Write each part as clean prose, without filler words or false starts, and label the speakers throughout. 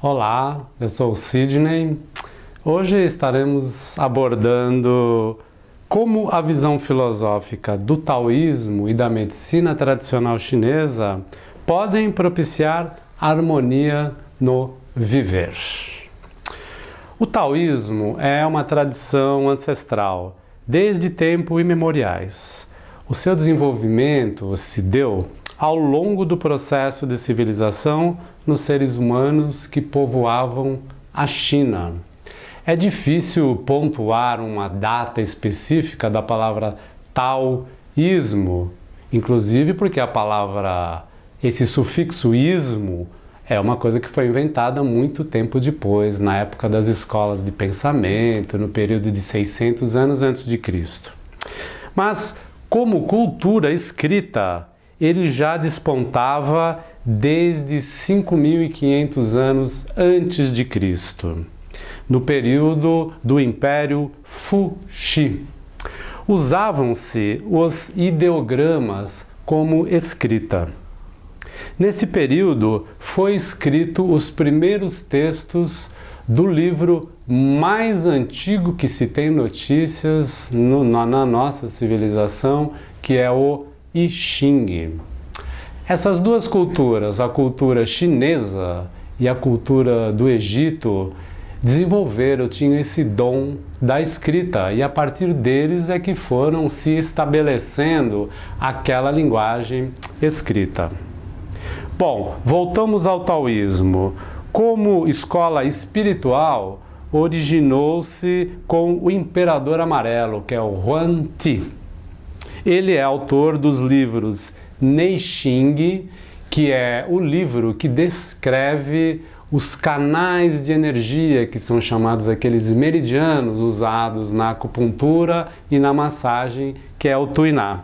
Speaker 1: Olá, eu sou o Sidney. Hoje estaremos abordando como a visão filosófica do taoísmo e da medicina tradicional chinesa podem propiciar harmonia no viver. O taoísmo é uma tradição ancestral, desde tempos imemoriais. O seu desenvolvimento se deu ao longo do processo de civilização nos seres humanos que povoavam a China. É difícil pontuar uma data específica da palavra taoísmo, inclusive porque esse sufixo ismo é uma coisa que foi inventada muito tempo depois, na época das escolas de pensamento, no período de 600 anos antes de Cristo. Mas, como cultura escrita, ele já despontava desde 5.500 anos antes de Cristo, no período do Império Fuxi. Usavam-se os ideogramas como escrita. Nesse período foi escrito os primeiros textos do livro mais antigo que se tem notícias na nossa civilização, que é o I Ching. Essas duas culturas, a cultura chinesa e a cultura do Egito, tinham esse dom da escrita, e a partir deles é que foram se estabelecendo aquela linguagem escrita. Bom, voltamos ao taoísmo. Como escola espiritual, originou-se com o Imperador Amarelo, que é o Huan Ti. Ele é autor dos livros Neixing, que é o livro que descreve os canais de energia, que são chamados aqueles meridianos usados na acupuntura e na massagem, que é o Tuiná.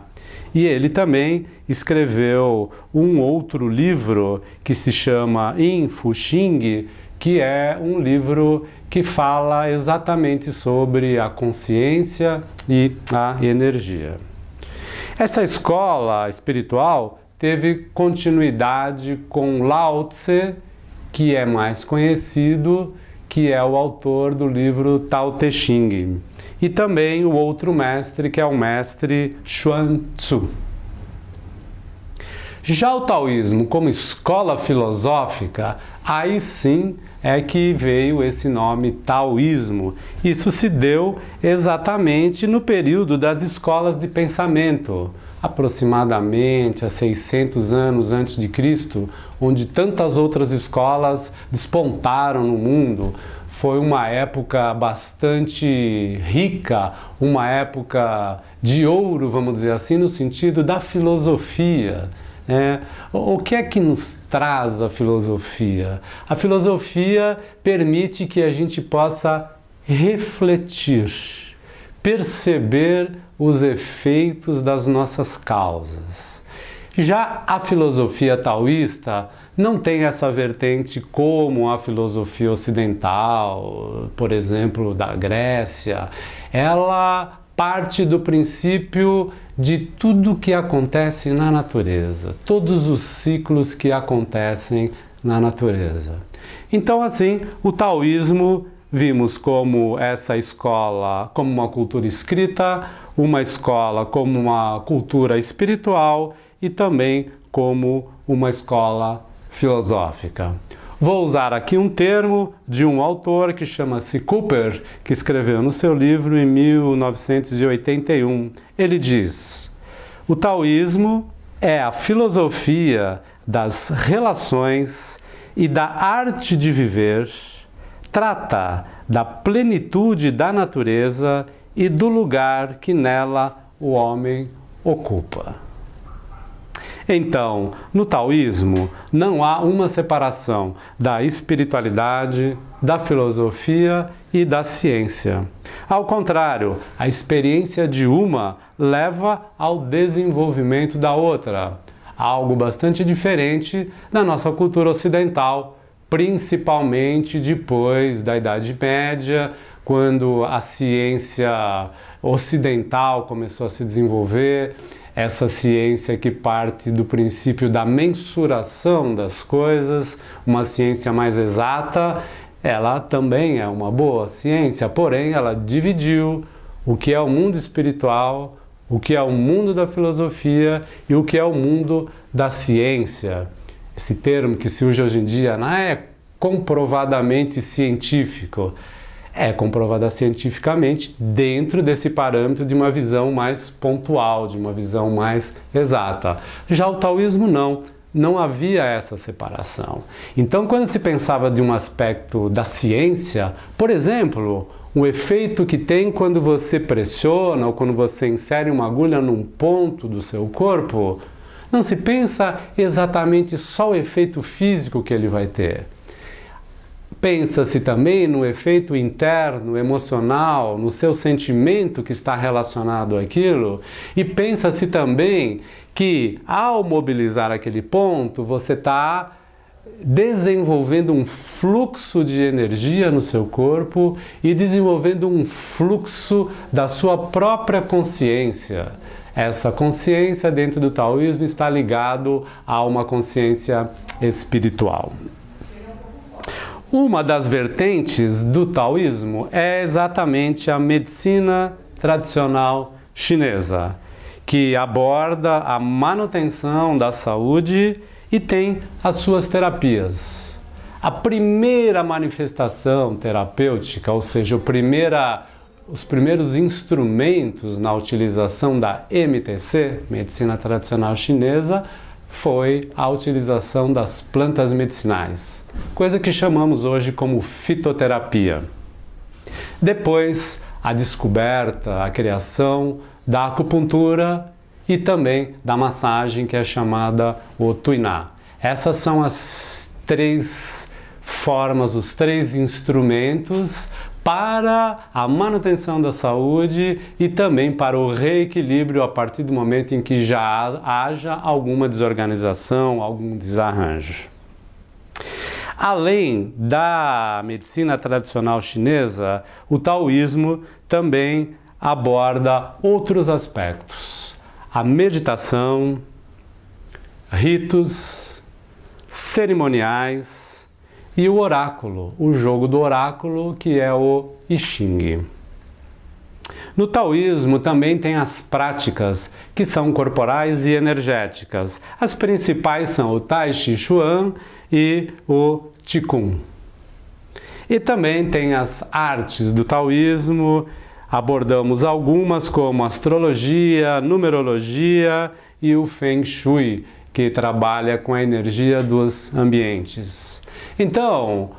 Speaker 1: E ele também escreveu um outro livro que se chama Yin Fu Xing, que é um livro que fala exatamente sobre a consciência e a energia. Essa escola espiritual teve continuidade com Lao Tse, que é mais conhecido, que é o autor do livro Tao Te Ching, e também o outro mestre, que é o mestre Xuan Tzu. Já o taoísmo como escola filosófica, aí sim é que veio esse nome taoísmo. Isso se deu exatamente no período das escolas de pensamento, aproximadamente há 600 anos antes de Cristo, onde tantas outras escolas despontaram no mundo. Foi uma época bastante rica, uma época de ouro, vamos dizer assim, no sentido da filosofia. O que é que nos traz a filosofia? A filosofia permite que a gente possa refletir, perceber os efeitos das nossas causas. Já a filosofia taoísta não tem essa vertente como a filosofia ocidental, por exemplo, da Grécia. Ela parte do princípio de tudo que acontece na natureza, todos os ciclos que acontecem na natureza. Então, assim, o taoísmo vimos como essa escola, como uma cultura escrita, uma escola como uma cultura espiritual e também como uma escola filosófica. Vou usar aqui um termo de um autor que chama-se Cooper, que escreveu no seu livro em 1981. Ele diz: o taoísmo é a filosofia das relações e da arte de viver, trata da plenitude da natureza e do lugar que nela o homem ocupa. Então, no taoísmo, não há uma separação da espiritualidade, da filosofia e da ciência. Ao contrário, a experiência de uma leva ao desenvolvimento da outra, algo bastante diferente da nossa cultura ocidental, principalmente depois da Idade Média, quando a ciência ocidental começou a se desenvolver. essa ciência que parte do princípio da mensuração das coisas, uma ciência mais exata, ela também é uma boa ciência, porém ela dividiu o que é o mundo espiritual, o que é o mundo da filosofia e o que é o mundo da ciência. Esse termo que se usa hoje em dia não é comprovadamente científico, é comprovada cientificamente dentro desse parâmetro de uma visão mais pontual, de uma visão mais exata. Já o taoísmo não havia essa separação. Então, quando se pensava de um aspecto da ciência, por exemplo, o efeito que tem quando você pressiona ou quando você insere uma agulha num ponto do seu corpo, não se pensa exatamente só o efeito físico que ele vai ter. Pensa-se também no efeito interno, emocional, no seu sentimento que está relacionado àquilo, e pensa-se também que ao mobilizar aquele ponto, você está desenvolvendo um fluxo de energia no seu corpo e desenvolvendo um fluxo da sua própria consciência. Essa consciência dentro do taoísmo está ligado a uma consciência espiritual. Uma das vertentes do taoísmo é exatamente a medicina tradicional chinesa, que aborda a manutenção da saúde e tem as suas terapias. A primeira manifestação terapêutica, ou seja, os primeiros instrumentos na utilização da MTC, medicina tradicional chinesa, foi a utilização das plantas medicinais, coisa que chamamos hoje como fitoterapia. Depois, a descoberta, a criação da acupuntura e também da massagem, que é chamada o Tuiná. Essas são as três formas, os três instrumentos para a manutenção da saúde e também para o reequilíbrio a partir do momento em que já haja alguma desorganização, algum desarranjo. Além da medicina tradicional chinesa, o taoísmo também aborda outros aspectos: a meditação, ritos, cerimoniais e o oráculo, o jogo do oráculo, que é o I Ching. No taoísmo também tem as práticas que são corporais e energéticas. As principais são o Tai Chi Chuan e o Qigong. E também tem as artes do taoísmo. Abordamos algumas como astrologia, numerologia e o Feng Shui, que trabalha com a energia dos ambientes. Então,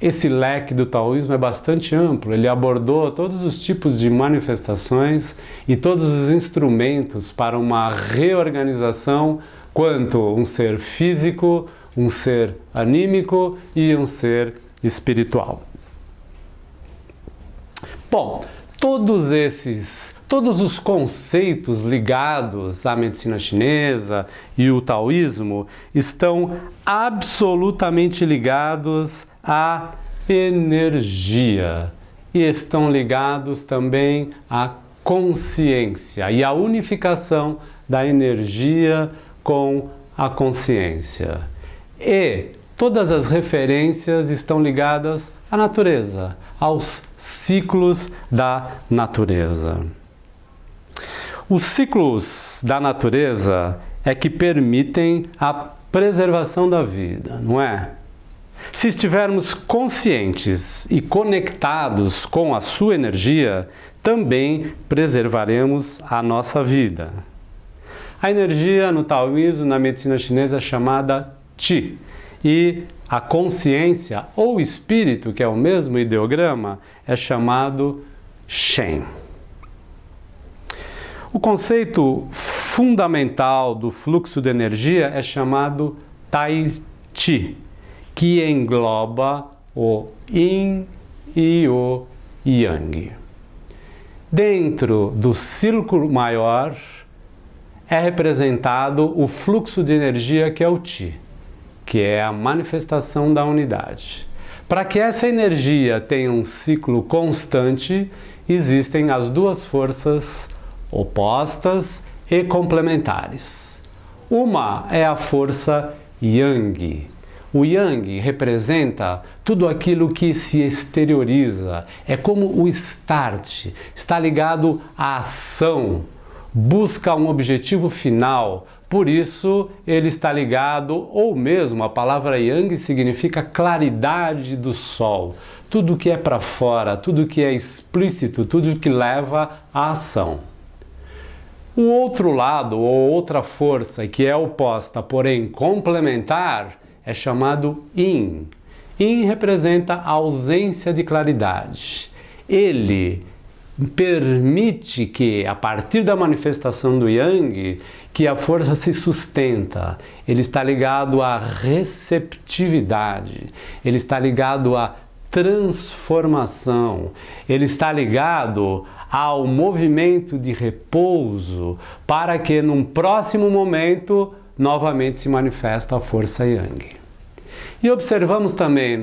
Speaker 1: esse leque do taoísmo é bastante amplo, ele abordou todos os tipos de manifestações e todos os instrumentos para uma reorganização quanto um ser físico, um ser anímico e um ser espiritual. Bom, todos os conceitos ligados à medicina chinesa e o taoísmo estão absolutamente ligados à energia e estão ligados também à consciência e à unificação da energia com a consciência. E todas as referências estão ligadas à natureza, aos ciclos da natureza. Os ciclos da natureza é que permitem a preservação da vida, não é? Se estivermos conscientes e conectados com a sua energia, também preservaremos a nossa vida. A energia no taoísmo, na medicina chinesa, é chamada Qi, e a consciência ou espírito, que é o mesmo ideograma, é chamado Shen. O conceito fundamental do fluxo de energia é chamado Tai Chi, que engloba o Yin e o Yang. Dentro do círculo maior é representado o fluxo de energia, que é o Qi, que é a manifestação da unidade. Para que essa energia tenha um ciclo constante, existem as duas forças opostas e complementares. Uma é a força Yang. O Yang representa tudo aquilo que se exterioriza, é como o start, está ligado à ação, busca um objetivo final, por isso ele está ligado, ou mesmo a palavra Yang significa claridade do sol, tudo que é para fora, tudo que é explícito, tudo que leva à ação. O outro lado, ou outra força, que é oposta, porém complementar, é chamado Yin. Yin representa a ausência de claridade. Ele permite que, a partir da manifestação do Yang, que a força se sustenta. Ele está ligado à receptividade, ele está ligado à transformação, ele está ligado ao movimento de repouso, para que num próximo momento novamente se manifesta a força Yang. E observamos também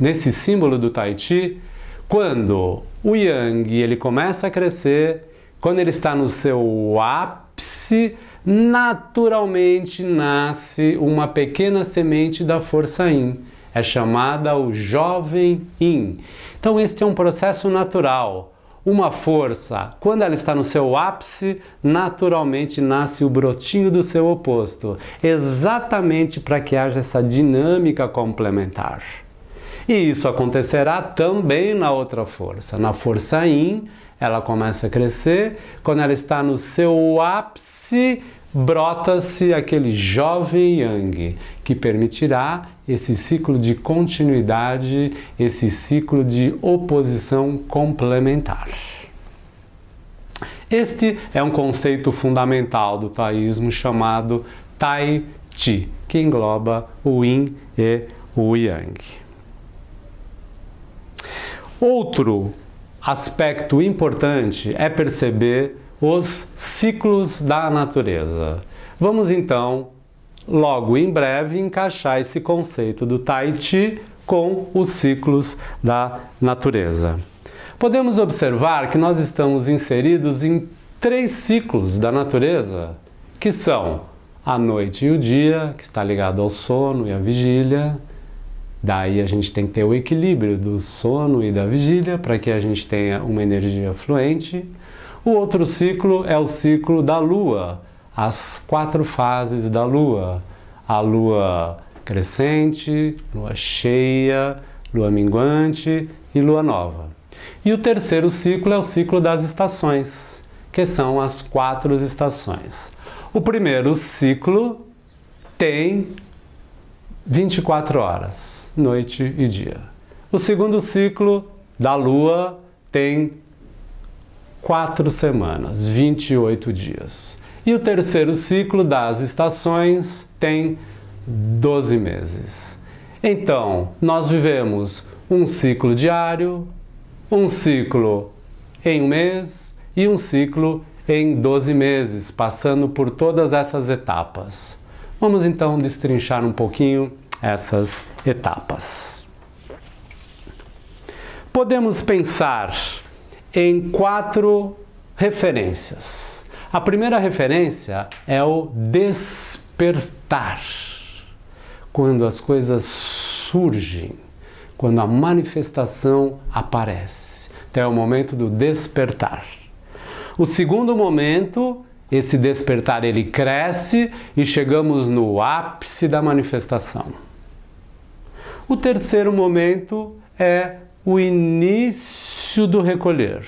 Speaker 1: nesse símbolo do Tai Chi, quando o Yang ele começa a crescer, quando ele está no seu ápice, naturalmente nasce uma pequena semente da força Yin. É chamada o jovem Yin. Então este é um processo natural. Uma força, quando ela está no seu ápice, naturalmente nasce o brotinho do seu oposto, exatamente para que haja essa dinâmica complementar. E isso acontecerá também na outra força. Na força Yin, ela começa a crescer, quando ela está no seu ápice, brota-se aquele jovem Yang, que permitirá esse ciclo de continuidade, esse ciclo de oposição complementar. Este é um conceito fundamental do taoísmo chamado Tai Chi, que engloba o Yin e o Yang. Outro aspecto importante é perceber os ciclos da natureza. Vamos então, logo em breve, encaixar esse conceito do Tai Chi com os ciclos da natureza. Podemos observar que nós estamos inseridos em 3 ciclos da natureza, que são a noite e o dia, que está ligado ao sono e à vigília. Daí a gente tem que ter o equilíbrio do sono e da vigília para que a gente tenha uma energia fluente. O outro ciclo é o ciclo da lua, as 4 fases da lua. A lua crescente, lua cheia, lua minguante e lua nova. E o terceiro ciclo é o ciclo das estações, que são as 4 estações. O primeiro ciclo tem 24 horas, noite e dia. O segundo ciclo da lua tem 4 semanas, 28 dias. E o terceiro ciclo das estações tem 12 meses. Então, nós vivemos um ciclo diário, um ciclo em um mês e um ciclo em 12 meses, passando por todas essas etapas. Vamos então destrinchar um pouquinho essas etapas. Podemos pensar em 4 referências. A primeira referência é o despertar. Quando as coisas surgem, quando a manifestação aparece. Então é o momento do despertar. O segundo momento, esse despertar ele cresce e chegamos no ápice da manifestação. O terceiro momento é o início do recolher.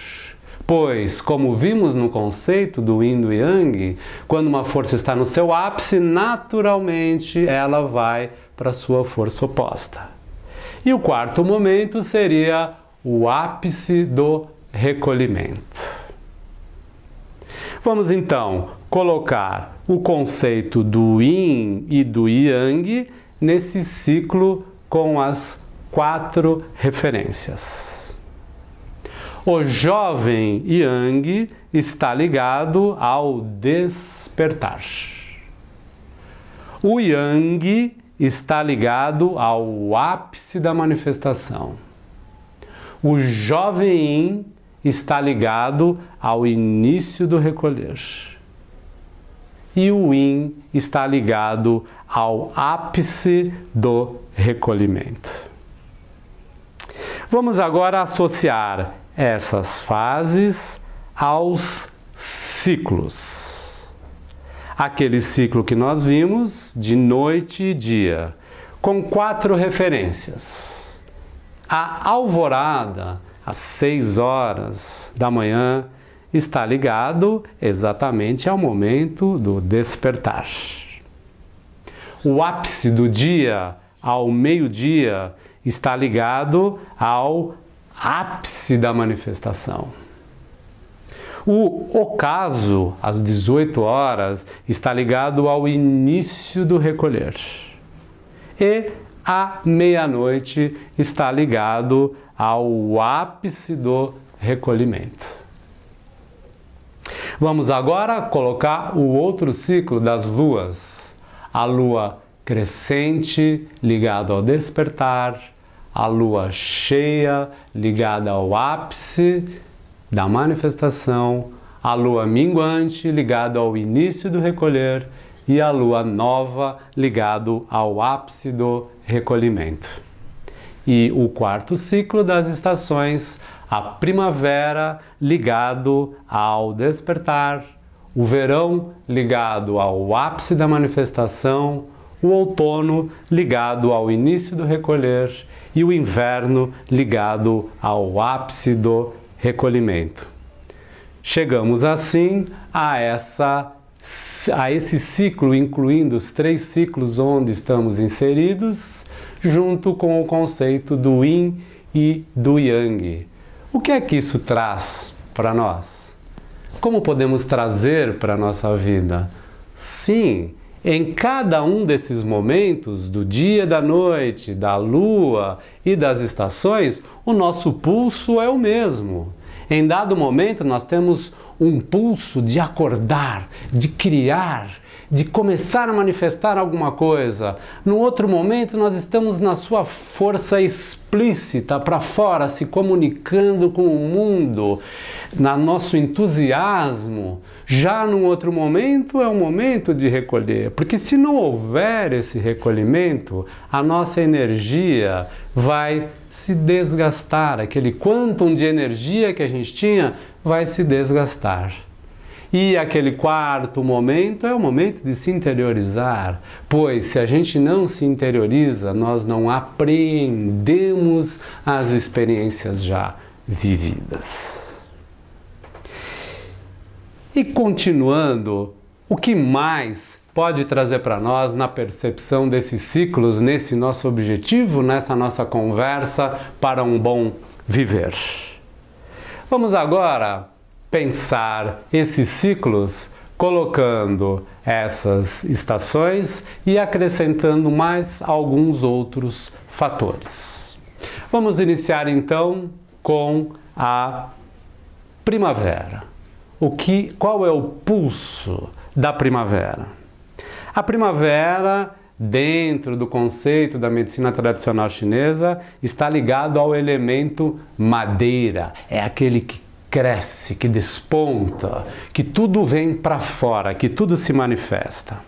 Speaker 1: Pois, como vimos no conceito do Yin e do Yang, quando uma força está no seu ápice, naturalmente ela vai para a sua força oposta. E o quarto momento seria o ápice do recolhimento. Vamos então colocar o conceito do Yin e do Yang nesse ciclo com as 4 referências. O jovem Yang está ligado ao despertar. O Yang está ligado ao ápice da manifestação. O jovem Yin está ligado ao início do recolher. e o yin está ligado ao ápice do recolhimento. Vamos agora associar essas fases aos ciclos. Aquele ciclo que nós vimos de noite e dia, com 4 referências. A alvorada, às 6 horas da manhã, está ligado exatamente ao momento do despertar. O ápice do dia, ao meio-dia, está ligado ao ápice da manifestação. O ocaso, às 18 horas, está ligado ao início do recolher. E a meia-noite está ligado ao ápice do recolhimento. Vamos agora colocar o outro ciclo das luas. A lua crescente ligada ao despertar, a lua cheia ligada ao ápice da manifestação, a lua minguante ligada ao início do recolher e a lua nova ligado ao ápice do recolhimento. E o quarto ciclo das estações, a primavera ligado ao despertar, o verão ligado ao ápice da manifestação, o outono ligado ao início do recolher e o inverno ligado ao ápice do recolhimento. Chegamos assim a esse ciclo, incluindo os 3 ciclos onde estamos inseridos, junto com o conceito do Yin e do Yang. O que é que isso traz para nós? Como podemos trazer para a nossa vida? Sim, em cada um desses momentos, do dia, da noite, da lua e das estações, o nosso pulso é o mesmo. Em dado momento, nós temos um pulso de acordar, de criar, de começar a manifestar alguma coisa. No outro momento, nós estamos na sua força explícita para fora, se comunicando com o mundo, no nosso entusiasmo. Já no outro momento, é o momento de recolher, porque se não houver esse recolhimento, a nossa energia vai se desgastar, aquele quantum de energia que a gente tinha vai se desgastar. E aquele quarto momento é o momento de se interiorizar, pois se a gente não se interioriza, nós não apreendemos as experiências já vividas. E continuando, o que mais pode trazer para nós na percepção desses ciclos, nesse nosso objetivo, nessa nossa conversa para um bom viver? Vamos agora pensar esses ciclos colocando essas estações e acrescentando mais alguns outros fatores. Vamos iniciar então com a primavera. Qual é o pulso da primavera? A primavera, dentro do conceito da medicina tradicional chinesa, está ligado ao elemento madeira. É aquele que cresce, que desponta, que tudo vem para fora, que tudo se manifesta.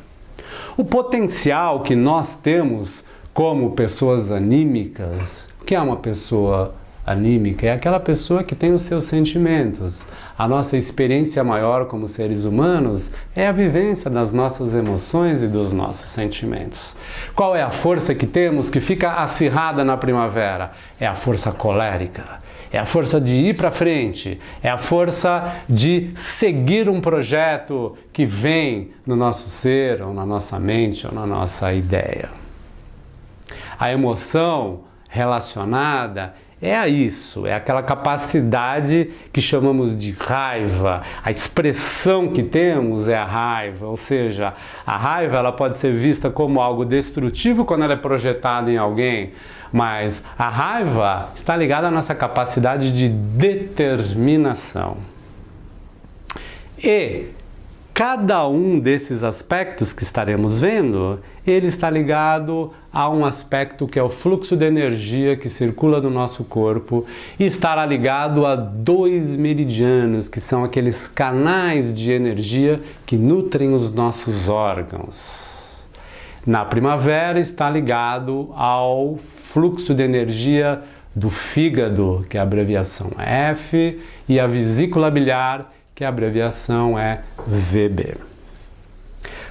Speaker 1: O potencial que nós temos como pessoas anímicas, o que é uma pessoa anímica? É aquela pessoa que tem os seus sentimentos. A nossa experiência maior como seres humanos é a vivência das nossas emoções e dos nossos sentimentos. Qual é a força que temos que fica acirrada na primavera? É a força colérica. É a força de ir para frente, é a força de seguir um projeto que vem no nosso ser, ou na nossa mente, ou na nossa ideia. A emoção relacionada é a isso, é aquela capacidade que chamamos de raiva. A expressão que temos é a raiva, ou seja, a raiva ela pode ser vista como algo destrutivo quando ela é projetada em alguém, mas a raiva está ligada à nossa capacidade de determinação. E Cada um desses aspectos que estaremos vendo, ele está ligado a um aspecto que é o fluxo de energia que circula no nosso corpo e estará ligado a 2 meridianos, que são aqueles canais de energia que nutrem os nossos órgãos. Na primavera está ligado ao fluxo de energia do fígado, que a abreviação é F, e a vesícula biliar, que a abreviação é VB.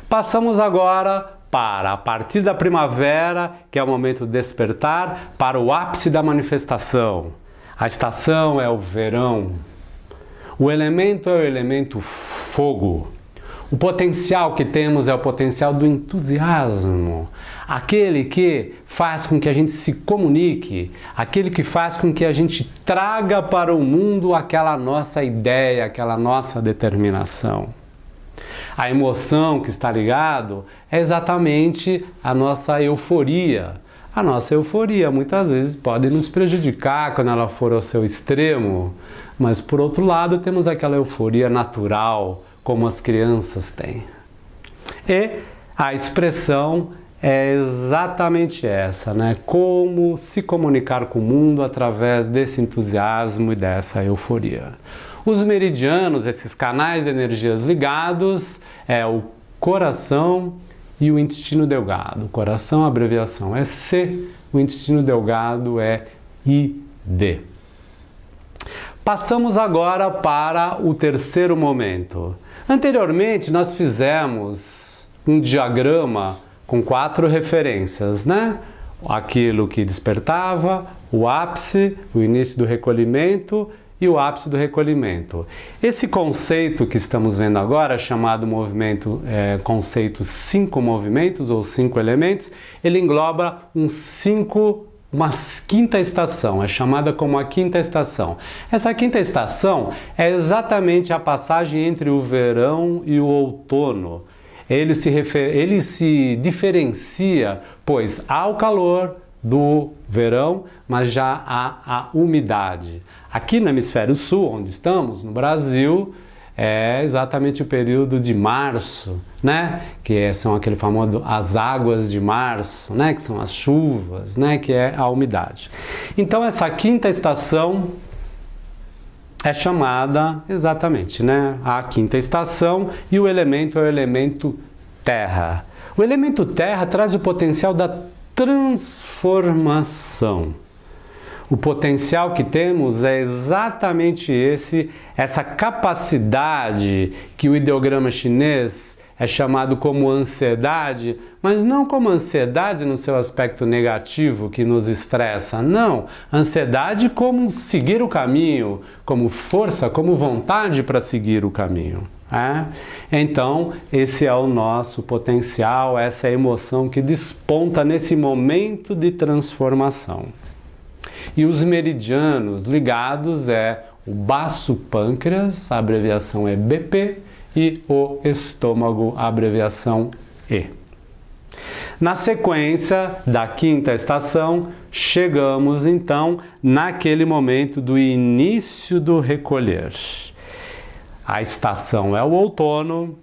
Speaker 1: Passamos agora para, a partir da primavera, que é o momento de despertar, para o ápice da manifestação. A estação é o verão. O elemento é o elemento fogo. O potencial que temos é o potencial do entusiasmo, aquele que faz com que a gente se comunique, aquele que faz com que a gente traga para o mundo aquela nossa ideia, aquela nossa determinação. A emoção que está ligado é exatamente a nossa euforia. A nossa euforia muitas vezes pode nos prejudicar quando ela for ao seu extremo, mas por outro lado temos aquela euforia natural, como as crianças têm. E a expressão é exatamente essa, né? Como se comunicar com o mundo através desse entusiasmo e dessa euforia. Os meridianos, esses canais de energias ligados, é o coração e o intestino delgado. O coração, a abreviação é C, o intestino delgado é ID. Passamos agora para o terceiro momento. Anteriormente, nós fizemos um diagrama com 4 referências, né? Aquilo que despertava, o ápice, o início do recolhimento e o ápice do recolhimento. Esse conceito que estamos vendo agora, chamado conceito 5 movimentos ou 5 elementos, ele engloba uma quinta estação, é chamada como a quinta estação. Essa quinta estação é exatamente a passagem entre o verão e o outono. Ele se diferencia, pois há o calor do verão, mas já há a umidade. Aqui no hemisfério sul, onde estamos, no Brasil, é exatamente o período de março, né? Que são aquele famoso as águas de março, né? Que são as chuvas, né? Que é a umidade. Então essa quinta estação é chamada exatamente, né? A quinta estação, e o elemento é o elemento terra. O elemento terra traz o potencial da transformação. O potencial que temos é exatamente essa capacidade que o ideograma chinês é chamado como ansiedade, mas não como ansiedade no seu aspecto negativo que nos estressa, não. Ansiedade como seguir o caminho, como força, como vontade para seguir o caminho. Então, esse é o nosso potencial, essa é a emoção que desponta nesse momento de transformação. E os meridianos ligados é o baço pâncreas, a abreviação é BP, e o estômago, a abreviação E. Na sequência da quinta estação, chegamos então naquele momento do início do recolher. A estação é o outono,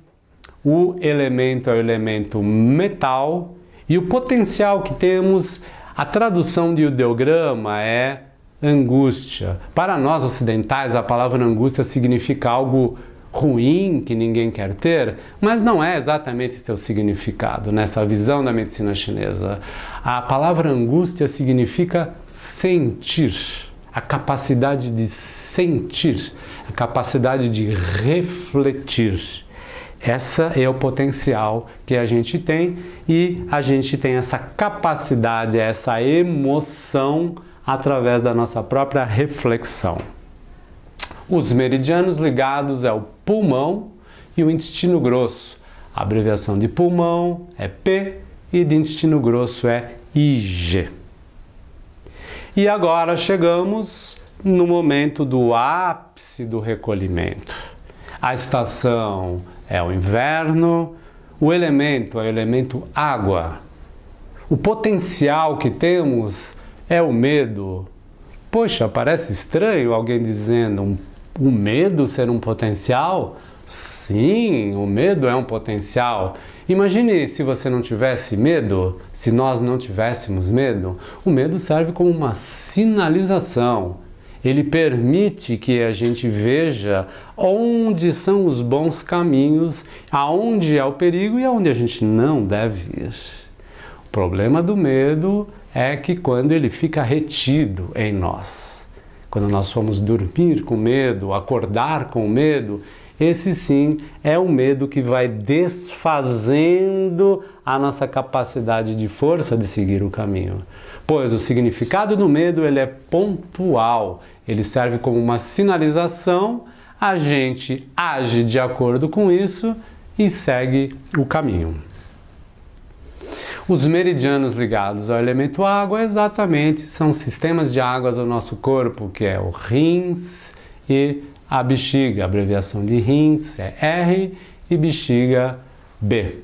Speaker 1: o elemento é o elemento metal, e o potencial que temos, a tradução de ideograma é angústia. Para nós ocidentais, a palavra angústia significa algo ruim que ninguém quer ter, mas não é exatamente seu significado nessa visão da medicina chinesa. A palavra angústia significa sentir, a capacidade de sentir, a capacidade de refletir. Essa é o potencial que a gente tem, e a gente tem essa capacidade, essa emoção através da nossa própria reflexão. Os meridianos ligados é o pulmão e o intestino grosso. A abreviação de pulmão é P e de intestino grosso é IG. E agora chegamos no momento do ápice do recolhimento. A estação é o inverno, o elemento é o elemento água. O potencial que temos é o medo. Poxa, parece estranho alguém dizendo um o medo ser um potencial? Sim, o medo é um potencial. Imagine se você não tivesse medo, se nós não tivéssemos medo. O medo serve como uma sinalização. Ele permite que a gente veja onde são os bons caminhos, aonde é o perigo e aonde a gente não deve ir. O problema do medo é que quando ele fica retido em nós, quando nós formos dormir com medo, acordar com medo, esse sim é o medo que vai desfazendo a nossa capacidade de força de seguir o caminho. Pois o significado do medo ele é pontual, ele serve como uma sinalização, a gente age de acordo com isso e segue o caminho. Os meridianos ligados ao elemento água exatamente são sistemas de águas do nosso corpo, que é o rins e a bexiga. A abreviação de rins é R e bexiga B.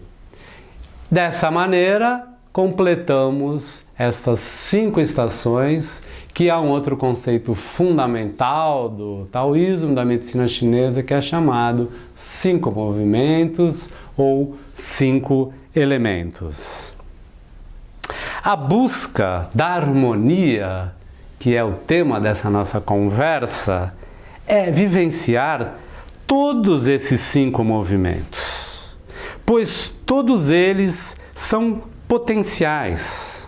Speaker 1: Dessa maneira, completamos essas 5 estações, que é um outro conceito fundamental do taoísmo, da medicina chinesa, que é chamado 5 movimentos ou 5 elementos. A busca da harmonia, que é o tema dessa nossa conversa, é vivenciar todos esses 5 movimentos, pois todos eles são potenciais.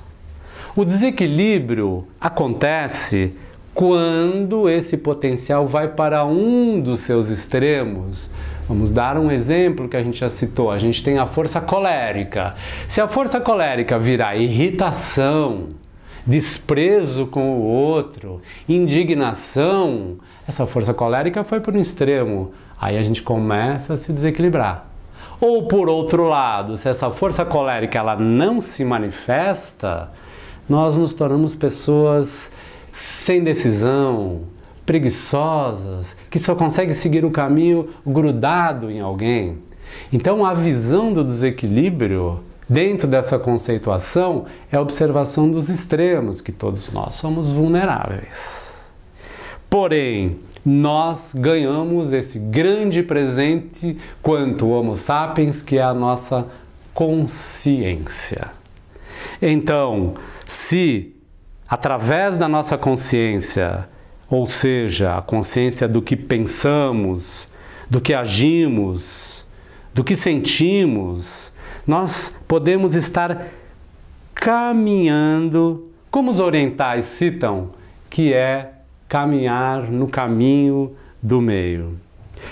Speaker 1: O desequilíbrio acontece quando esse potencial vai para um dos seus extremos. Vamos dar um exemplo que a gente já citou. A gente tem a força colérica. Se a força colérica virar irritação, desprezo com o outro, indignação, essa força colérica foi para um extremo. Aí a gente começa a se desequilibrar. Ou por outro lado, se essa força colérica ela não se manifesta, nós nos tornamos pessoas sem decisão, preguiçosas, que só conseguem seguir o caminho grudado em alguém. Então a visão do desequilíbrio dentro dessa conceituação é a observação dos extremos, que todos nós somos vulneráveis. Porém, nós ganhamos esse grande presente quanto Homo sapiens, que é a nossa consciência. Então, se através da nossa consciência, ou seja, a consciência do que pensamos, do que agimos, do que sentimos, nós podemos estar caminhando, como os orientais citam, que é caminhar no caminho do meio.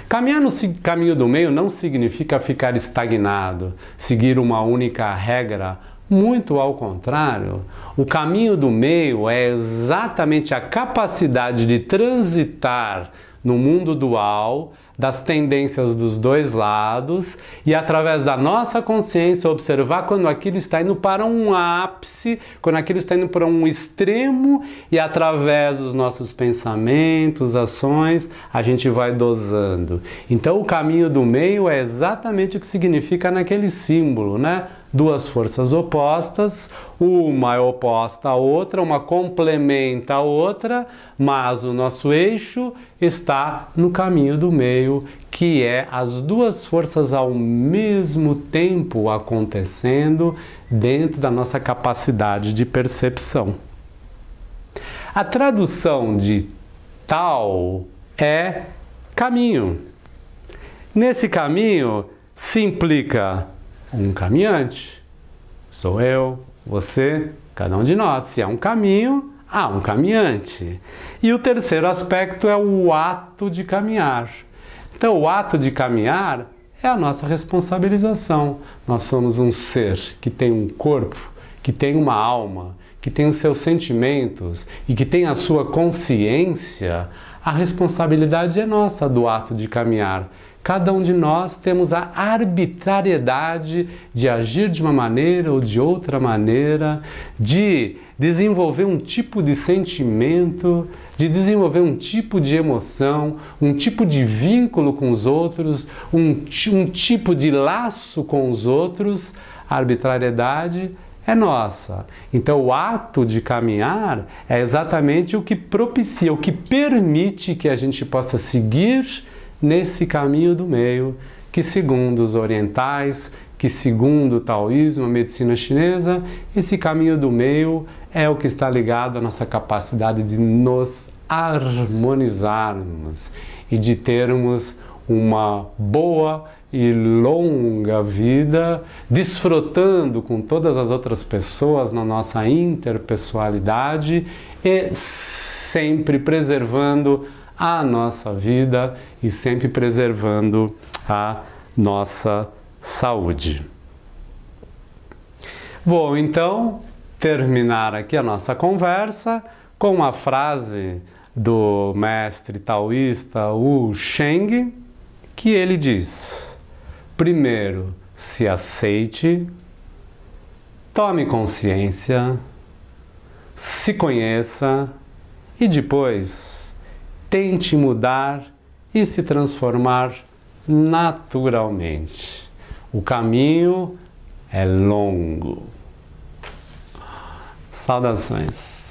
Speaker 1: Caminhar no caminho do meio não significa ficar estagnado, seguir uma única regra. Muito ao contrário, o caminho do meio é exatamente a capacidade de transitar no mundo dual, das tendências dos dois lados e através da nossa consciência observar quando aquilo está indo para um ápice, quando aquilo está indo para um extremo e através dos nossos pensamentos, ações, a gente vai dosando. Então o caminho do meio é exatamente o que significa naquele símbolo, né? Duas forças opostas, uma é oposta à outra, uma complementa a outra, mas o nosso eixo está no caminho do meio, que é as duas forças ao mesmo tempo acontecendo dentro da nossa capacidade de percepção. A tradução de Tao é caminho. Nesse caminho se implica um caminhante, sou eu, você, cada um de nós. Se é um caminho, há um caminhante. E o terceiro aspecto é o ato de caminhar. Então, o ato de caminhar é a nossa responsabilização. Nós somos um ser que tem um corpo, que tem uma alma, que tem os seus sentimentos e que tem a sua consciência. A responsabilidade é nossa do ato de caminhar. Cada um de nós temos a arbitrariedade de agir de uma maneira ou de outra maneira, de desenvolver um tipo de sentimento, de desenvolver um tipo de emoção, um tipo de vínculo com os outros, um tipo de laço com os outros. A arbitrariedade é nossa. Então o ato de caminhar é exatamente o que propicia, o que permite que a gente possa seguir nesse caminho do meio, que segundo os orientais, que segundo o taoísmo, a medicina chinesa, esse caminho do meio é o que está ligado à nossa capacidade de nos harmonizarmos e de termos uma boa e longa vida, desfrutando com todas as outras pessoas na nossa interpessoalidade e sempre preservando a nossa vida e sempre preservando a nossa saúde. Vou então terminar aqui a nossa conversa com uma frase do mestre taoísta Wu Sheng, que ele diz: primeiro, se aceite, tome consciência, se conheça e depois tente mudar e se transformar naturalmente. O caminho é longo. Saudações.